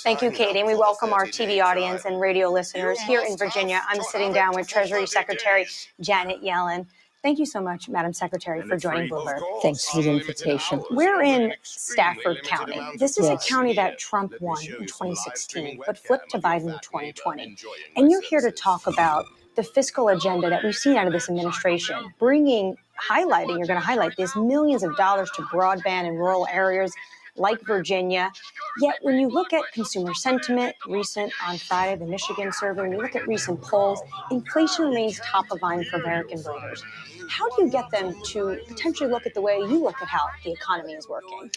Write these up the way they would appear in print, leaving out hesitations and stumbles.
Thank you, Katie. And we welcome our TV audience and radio listeners here in Virginia. I'm sitting down with Treasury Secretary Janet Yellen. Thank you so much, Madam Secretary, for joining Bloomberg. Thanks for the invitation. We're in Stafford County. This is a county that Trump won in 2016, but flipped to Biden in 2020. And you're here to talk about the fiscal agenda that we've seen out of this administration, you're going to highlight these millions of dollars to broadband in rural areas like Virginia. Yet when you look at consumer sentiment, recent on Friday, the Michigan survey, when you look at recent polls, inflation remains top of mind for American voters. How do you get them to potentially look at the way you look at how the economy is working?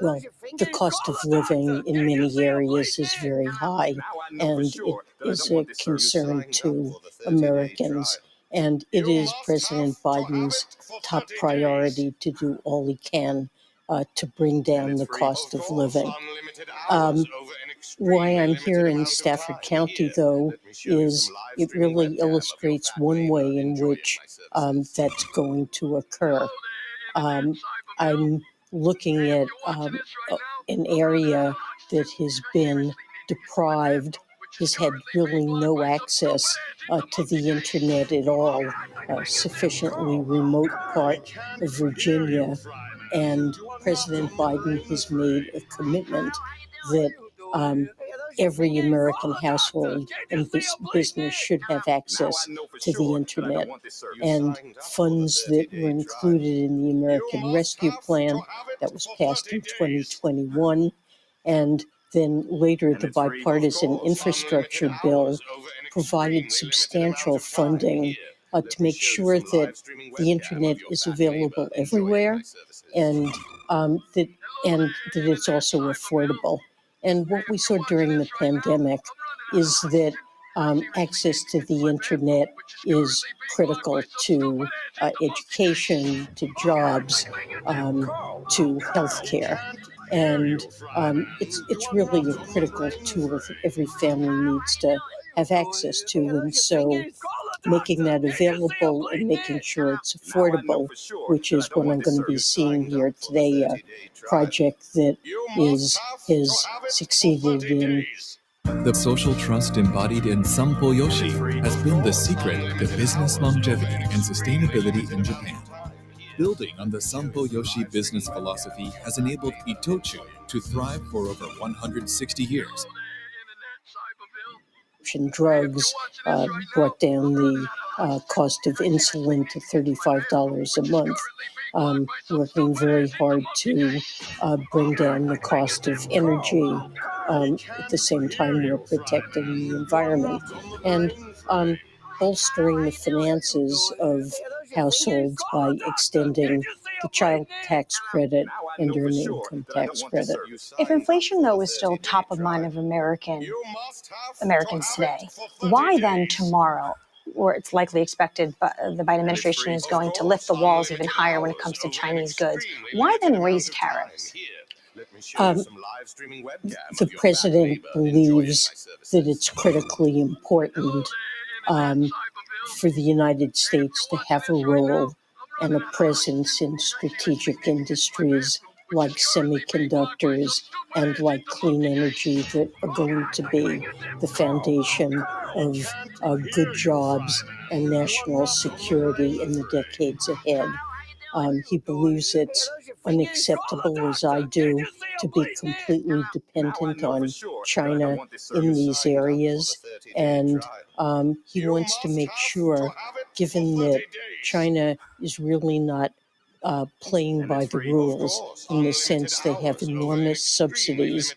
Well, the cost of living in many areas is very high, and it is a concern to Americans. And it is President Biden's top priority to do all he can to bring down the cost of living. Why I'm here in Stafford County, though, is it really illustrates one way in which that's going to occur. I'm looking at an area that has been deprived, has had really no access to the internet at all, sufficiently remote part of Virginia. And President Biden has made a commitment that every American household and business should have access to the internet. And funds that were included in the American Rescue Plan that was passed in 2021, and then later the bipartisan infrastructure bill provided substantial funding to make sure that the internet is available everywhere, and that it's also affordable. And what we saw during the pandemic is that access to the internet is critical to education, to jobs, to healthcare. And it's really a critical tool that every family needs to have access to. And so making that available and making sure it's affordable, which is what I'm going to be seeing here today, a project that has succeeded in. The social trust embodied in Sampo Yoshi has been the secret to business longevity and sustainability in Japan. Building on the Sampo Yoshi business philosophy has enabled Itochu to thrive for over 160 years. Drugs brought down the cost of insulin to $35 a month, working very hard to bring down the cost of energy. At the same time, we're protecting the environment and bolstering the finances of households by extending the child tax credit and earned income tax credit. If inflation, though, is still top of mind of Americans today, why then tomorrow, or it's likely expected, but the Biden administration is going to lift the walls even higher when it comes to Chinese goods, why then raise tariffs? The president believes that it's critically important for the United States to have a role and a presence in strategic industries like semiconductors and like clean energy that are going to be the foundation of good jobs and national security in the decades ahead. He believes it's unacceptable, as I do, to be completely dependent on China in these areas. And he wants to make sure, given that China is really not playing by the rules, in the sense they have enormous subsidies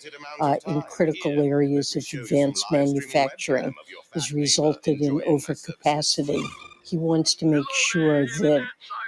in critical areas of advanced manufacturing, has resulted in overcapacity. He wants to make sure that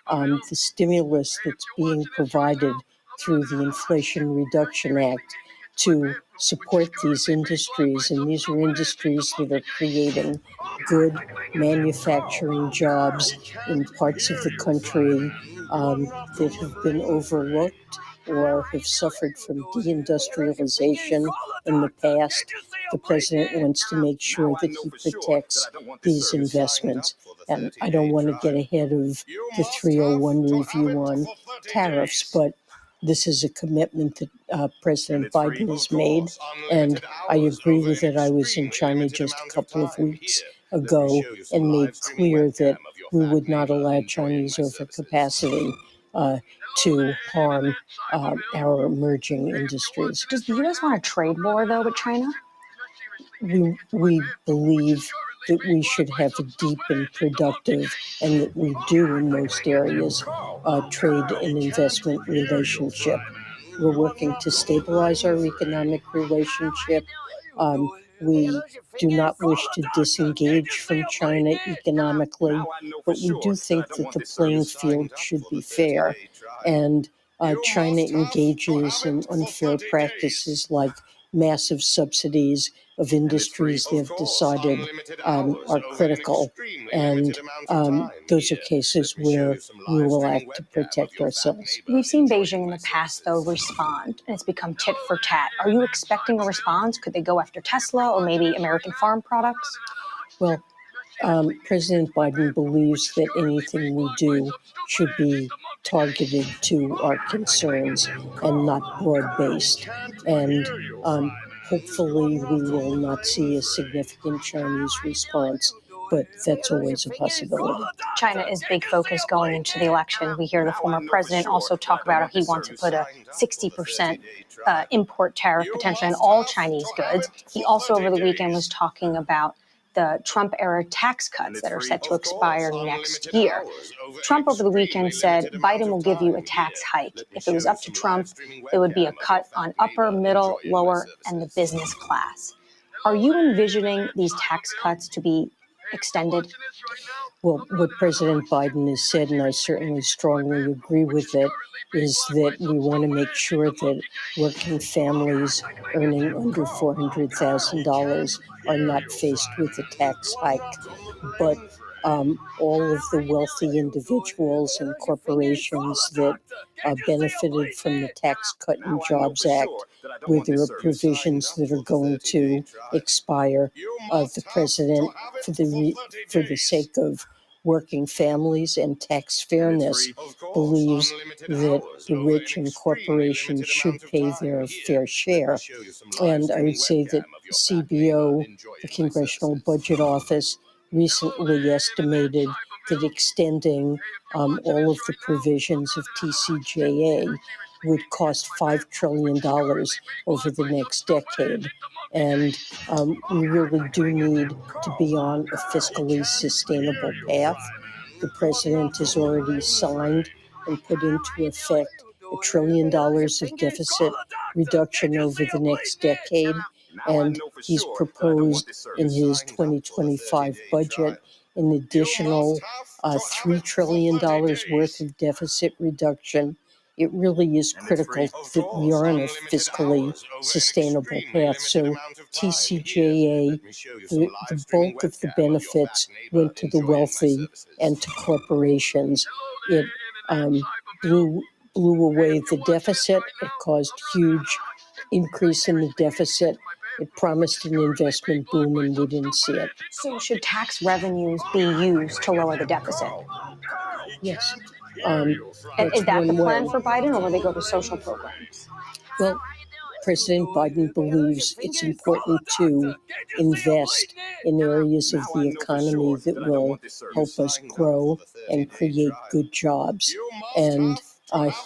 the stimulus that's being provided through the Inflation Reduction Act to support these industries, and these are industries that are creating good manufacturing jobs in parts of the country that have been overlooked or have suffered from deindustrialization in the past. The president wants to make sure that he protects these investments. And I don't want to get ahead of the 301 review on tariffs, but this is a commitment that President Biden has made, and I agree with it. I was in China just a couple of weeks ago and made clear that we would not allow Chinese overcapacity to harm our emerging industries. Does the U.S. want a trade war, though, with China? We believe that we should have a deep and productive, and that we do in most areas, trade and investment relationship. We're working to stabilize our economic relationship. We do not wish to disengage from China economically, but we do think that the playing field should be fair. And China engages in unfair practices like massive subsidies of industries they've decided are critical. And those are cases where we will act to protect ourselves. We've seen Beijing in the past, though, respond, and it's become tit for tat. Are you expecting a response? Could they go after Tesla or maybe American farm products? Well, President Biden believes that anything we do should be targeted to our concerns and not broad-based. And hopefully we will not see a significant Chinese response, but that's always a possibility. China is big focus going into the election. We hear the former president also talk about how he wants to put a 60% import tariff potentially on all Chinese goods. He also over the weekend was talking about the Trump-era tax cuts that are set to expire next year. Trump over the weekend said Biden will give you a tax hike. If it was up to Trump, it would be a cut on upper, middle, lower, and the business class. Are you envisioning these tax cuts to be extended? Well, what President Biden has said, and I certainly strongly agree with it, is that we want to make sure that working families earning under $400,000 are not faced with a tax hike. But all of the wealthy individuals and corporations that benefited from the Tax Cut and Jobs Act, where there are provisions that are going to expire, the president, for the sake of working families and tax fairness, believes that the rich and corporations should pay their fair share. And I would say that CBO, the Congressional Budget Office, recently estimated that extending all of the provisions of TCJA would cost $5 trillion over the next decade. And we really do need to be on a fiscally sustainable path. The president has already signed and put into effect $1 trillion of deficit reduction over the next decade. And he's proposed in his 2025 budget an additional $3 trillion worth of deficit reduction. It really is critical that we are on a fiscally sustainable path. So TCJA, the bulk of the benefits went to the wealthy and to corporations. It blew away the deficit. It caused huge increase in the deficit. It promised an investment boom, and we didn't see it. So should tax revenues be used to lower the deficit? Yes. And is that the plan for Biden, or will they go to social programs? Well, President Biden believes it's important to invest in areas of the economy that will help us grow and create good jobs. And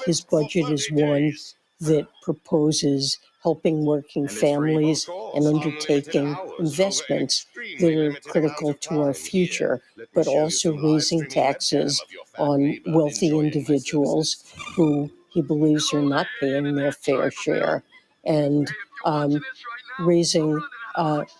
his budget is one that proposes helping working families and undertaking investments that are critical to our future, but also raising taxes on wealthy individuals who he believes are not paying their fair share, and raising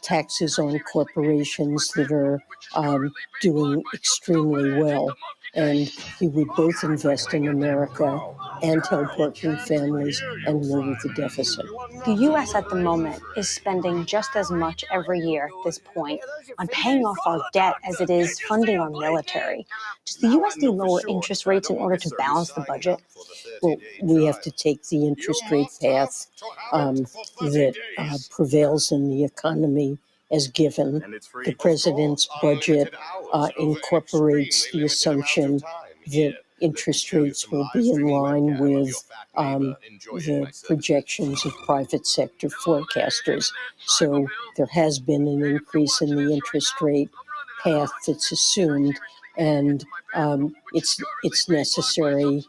taxes on corporations that are doing extremely well. And he would both invest in America and help working families and lower the deficit. The U.S. at the moment is spending just as much every year at this point on paying off our debt as it is funding our military. Does the U.S. need lower interest rates in order to balance the budget? Well, we have to take the interest rate path that prevails in the economy as given. The president's budget incorporates the assumption that interest rates will be in line with the projections of private sector forecasters. So there has been an increase in the interest rate path that's assumed, and it's necessary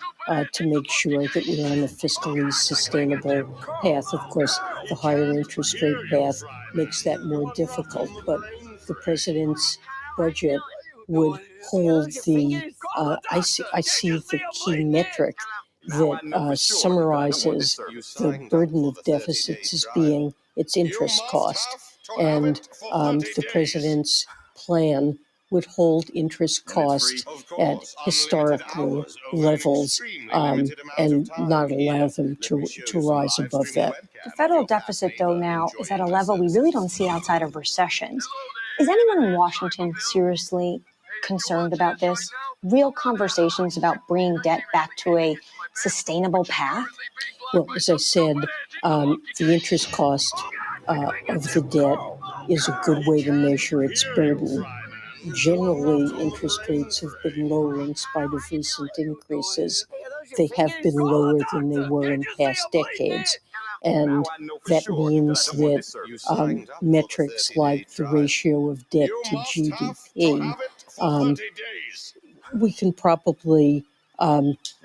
to make sure that we're on a fiscally sustainable path. Of course, the higher interest rate path makes that more difficult, but the president's budget would hold the, I see the key metric that summarizes the burden of deficits as being its interest cost. And the president's plan would hold interest cost at historical levels and not allow them to rise above that. The federal deficit, though, now is at a level we really don't see outside of recessions. Is anyone in Washington seriously concerned about this? Real conversations about bringing debt back to a sustainable path? Well, as I said, the interest cost of the debt is a good way to measure its burden. Generally, interest rates have been lower in spite of recent increases. They have been lower than they were in past decades. And that means that metrics like the ratio of debt to GDP, we can probably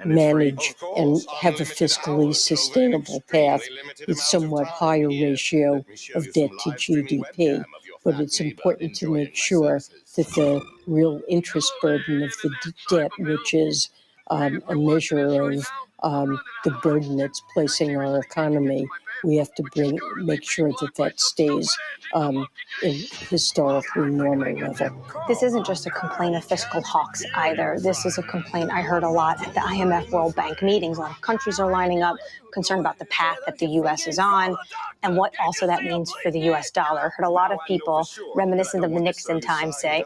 manage and have a fiscally sustainable path with somewhat higher ratio of debt to GDP. But it's important to make sure that the real interest burden of the debt, which is a measure of the burden it's placing on our economy, we have to make sure that that stays in historically normal level. This isn't just a complaint of fiscal hawks either. This is a complaint I heard a lot at the IMF World Bank meetings. A lot of countries are lining up, concerned about the path that the U.S. is on and what also that means for the U.S. dollar. Heard a lot of people reminiscent of the Nixon times say,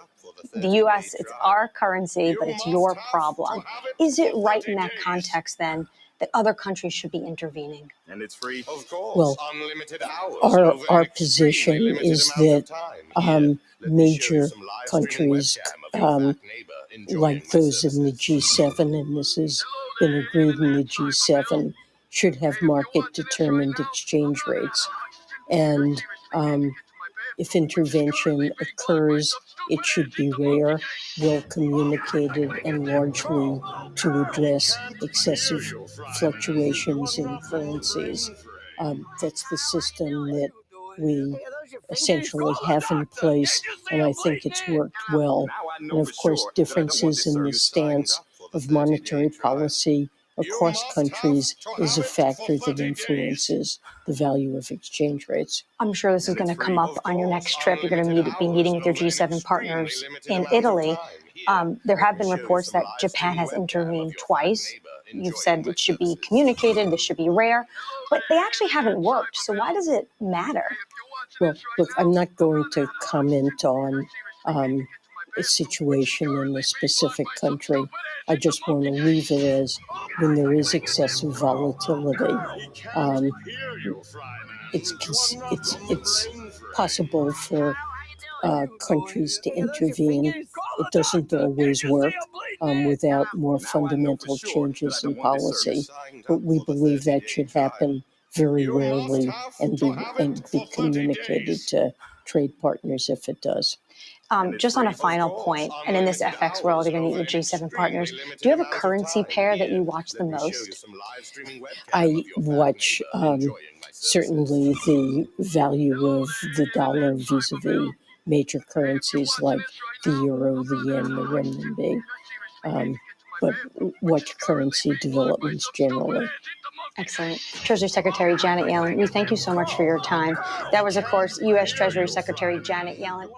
the U.S., it's our currency, but it's your problem. Is it right in that context, then, that other countries should be intervening? And it's free, of course. Well, our position is that major countries like those in the G7, and this has been agreed in the G7, should have market-determined exchange rates. And if intervention occurs, it should be rare, well communicated, and largely to address excessive fluctuations in currencies. That's the system that we essentially have in place, and I think it's worked well. And of course, differences in the stance of monetary policy across countries is a factor that influences the value of exchange rates. I'm sure this is going to come up on your next trip. You're going to be meeting with your G7 partners in Italy. There have been reports that Japan has intervened twice. You've said it should be communicated, this should be rare, but they actually haven't worked. So why does it matter? Well, look, I'm not going to comment on a situation in a specific country. I just want to leave it as when there is excessive volatility, it's possible for countries to intervene. It doesn't always work without more fundamental changes in policy, but we believe that should happen very rarely and be communicated to trade partners if it does. Just on a final point, and in this FX world, you're going to meet your G7 partners. Do you have a currency pair that you watch the most? I watch certainly the value of the dollar vis-a-vis major currencies like the euro, the yen, the renminbi, but watch currency developments generally. Excellent. Treasury Secretary Janet Yellen, we thank you so much for your time. That was, of course, U.S. Treasury Secretary Janet Yellen.